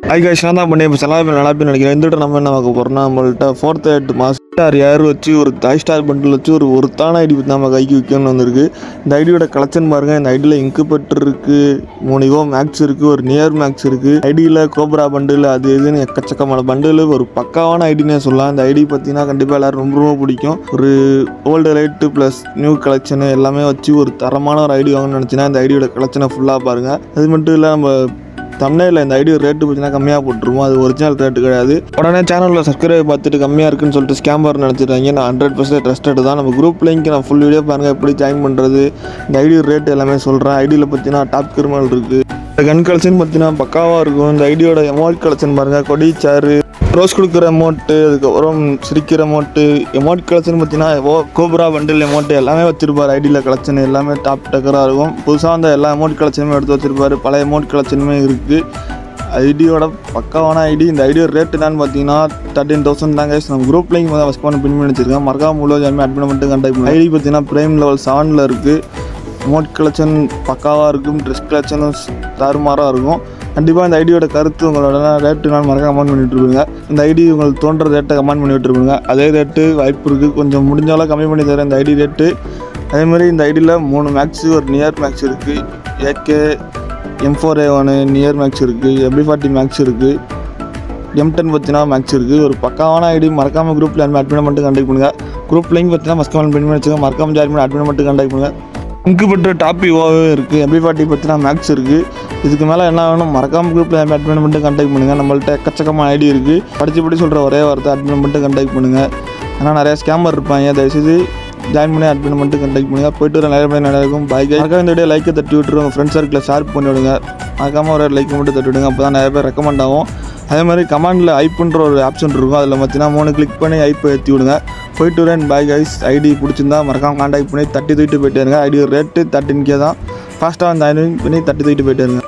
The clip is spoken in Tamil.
நான் தான் பண்ணி இப்போ செலவு நல்லா போய் நினைக்கிறேன். இந்த நம்ம என்ன பார்க்க போகிறோம்னா, நம்மள்ட்ட 4th 8 மாஸ் ஸ்டார் ஏர் வச்சு ஒரு தாய் ஸ்டார் பண்டில் வச்சு ஒரு ஒருத்தான ஐடி பற்றி நம்ம கைக்கு விற்கணும்னு வந்திருக்கு. இந்த ஐடியோட கலெக்ஷன் பாருங்கள். இந்த ஐடியில் இன்குபேட்டர் இருக்குது, 3 இவோ மேக்ஸ் இருக்குது, ஒரு நியர் மேக்ஸ் இருக்குது. ஐடியில் கோப்ரா பண்டில் அது இதுன்னு எக்கச்சக்கமான பண்டில், ஒரு பக்காவான ஐடினே சொல்லலாம். இந்த ஐடி பார்த்தீங்கன்னா கண்டிப்பாக எல்லோரும் ரொம்ப ரொம்ப பிடிக்கும். ஒரு old light plus new collection எல்லாமே வச்சு ஒரு தரமான ஒரு ஐடி வாங்கணும்னு நினச்சின்னா இந்த ஐடியோட கலெக்ஷனை ஃபுல்லாக பாருங்கள். அது மட்டும் இல்லை, நம்ம தமிழில் இந்த ஐடியோ ரேட்டு பார்த்தீங்கன்னா கம்மியாக போட்டுருவோம். அது ஒரிஜினல் ரேட்டு கிடையாது. உடனே சேனலில் சப்ஸ்கிரைப் பார்த்துட்டு கம்மியாக இருக்குன்னு சொல்லிட்டு ஸ்கேம்பர் நினச்சிட்டாங்க. நான் 100% ட்ரஸ்டட் தான். நம்ம குரூப் லிங்க் நான் ஃபுல் வீடியோ பாருங்கள், எப்படி ஜாயின் பண்ணுறது, இந்த ஐடியோ ரேட்டு எல்லாமே சொல்கிறேன். ஐடியில் பார்த்தீங்கன்னா டாப் கிரிமினல் இருக்குது. இந்த கன் கலெக்ஷன் பார்த்தீங்கன்னா பக்காவாக இருக்கும். இந்த ஐடியோட எமோட் கலெக்ஷன் பாருங்கள். கொடி சாரு, ரோஸ் கொடுக்குற எமோட்டு, அதுக்கப்புறம் சிரிக்கிற எமோட்டு, எமோட் கலெக்ஷன் பார்த்தீங்கன்னா கோப்ரா பண்டில் எமோட்டு எல்லாமே வச்சுருப்பார். ஐடியில் கலெக்ஷன் எல்லாமே டாப் டக்கராக இருக்கும். புதுசாக அந்த எல்லா எமோட் கலெக்ஷனுமே எடுத்து வச்சுருப்பார். பழைய எமோட் கலெக்ஷனுமே இருக்குது. ஐடியோட பக்காவான ஐடி. இந்த ஐடியோ ரேட்டு தான் பார்த்தீங்கன்னா 13,000 தாங்க. நம்ம குரூப் லிங்க் தான் ஃபஸ்ட் பண்ண பின் பண்ணி வச்சுருக்கேன். மறக்காம முழு ஜாமி அட்மிட் மட்டும் கான்டாக்ட் பண்ணி. ஐடி பார்த்தீங்கன்னா ப்ரைம் லெவல் 7 இருக்குது. எமோட் கலெக்ஷன் பக்காவாக இருக்கும். ட்ரெஸ் கலெக்ஷனும் தாறுமாறாக இருக்கும். கண்டிப்பாக இந்த ஐடியோட கருத்து உங்களோட ரேட்டு நான் மறக்க கமெண்ட் பண்ணிவிட்டு இருப்பீங்க. இந்த ஐடி உங்களுக்கு தோன்ற ரேட்டை கமெண்ட் பண்ணி விட்டுருப்பீங்க. அதே ரேட்டு வாய்ப்பு இருக்குது, கொஞ்சம் முடிஞ்சாலும் கம்மி பண்ணி தரேன் இந்த ஐடி ரேட்டு. அதேமாதிரி இந்த ஐடியில் 3 மேக்ஸு, ஒரு நியர் மேக்ஸ் இருக்குது, AK M4A1 நியர் மேக்ஸ் இருக்குது, MB40 மேக்ஸ் இருக்குது, M10 பார்த்தீங்கன்னா மேக்ஸ் இருக்குது. ஒரு பக்காவான ஐடி. மறக்காமல் குரூப்பில் அட்மிட் மட்டும் கான்டாக்ட் பண்ணுங்கள். குரூப் லிங்க் பார்த்தீங்கன்னா மஸ்ட் கமெண்ட் பண்ணி வச்சுக்கோங்க. மறக்காமல் ஜாயின் பண்ணி அட்மிட் மட்டும் கான்டாக்ட் பண்ணுங்கள். இன்குபேட்டர் டாப் இவோவே இருக்குது. MB40 பார்த்தீங்கன்னா மேக்ஸ் இருக்குது. இதுக்கு மேலே என்ன வேணும் மறக்காமல் குரூப்பில் அட்மிட் மட்டும் கான்டாக்ட் பண்ணுங்கள். நம்மள்ட்ட எக்கச்சக்கமான ஐடி இருக்குது. படித்து சொல்கிற ஒரே வார்த்தை அட்மிட் மட்டும் கான்டாக்ட் பண்ணுங்கள். ஏன்னா நிறையா ஸ்கேமர் இருப்பாங்க. தயவுசெய்து ஜாயின் பண்ணி அட்மிட் மட்டும் கான்டாக்ட் பண்ணுங்கள். போய்ட்டு ஒரு நிறைய பேர் நடக்கும். பாய். மறக்காம இந்த வீடியோ லைக்கை தட்டி விட்டுருவோம். ஃப்ரெண்ட்ஸ் சர்க்கிளில் ஷேர் பண்ணி விடுங்க. மறக்காமல் ஒரு லைக் மட்டும் தட்டி விடுங்க. அப்போ தான் நிறைய பேர் ரெக்கமெண்ட் ஆகும். அதே மாதிரி கமெண்டில் ஐப்புன்ற ஒரு ஆப்ஷன் இருக்கும். அதில் பார்த்தீங்கன்னா 3 கிளிக் பண்ணி ஐப்பை ஏற்றி விடுங்க. போய்ட்டு வரேன். Bye guys. ஐடி பிடிச்சிருந்தா மறக்காமல் கான்டாக்ட் பண்ணி தட்டி தூக்கிட்டு போயிட்டே இருங்க. ஐடி ரேட்டு 13K தான். ஃபாஸ்ட்டாக வந்து 9 பண்ணி தட்டி தூக்கிட்டு போயிட்டே இருங்க.